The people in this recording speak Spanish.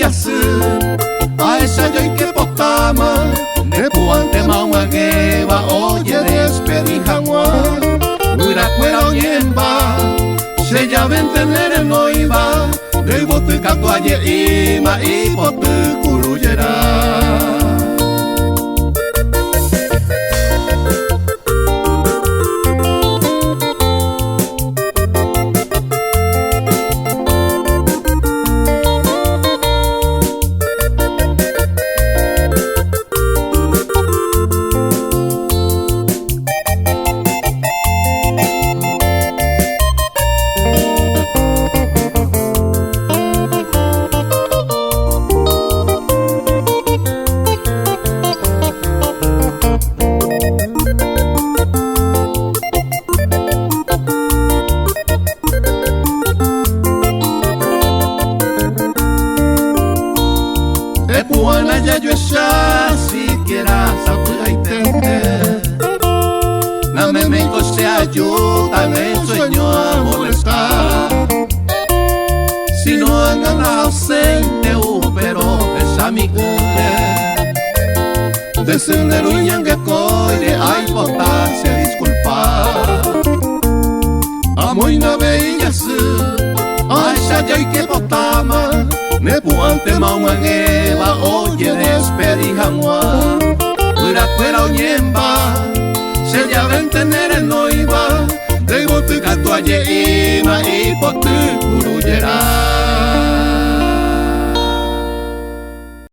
yasu Aisha yo que potama de puante mauma geba oye despedi hanwa Ura cuera onyemba se ya ven tener el noiba de bote catuaye ima y bote curuyera Puana ya yo esa siquiera sabe entender Na me se ayuda en el sueño a molestar Si no han ganado aceite pero esa mi de sendero y que coire hay botarse a disculpar Amo y na bella su Ay ya y que botama Ne puante mauma ngeba oye despedi hanwa Ura cuera onyemba se ya ven tener el noiba de bote catuaye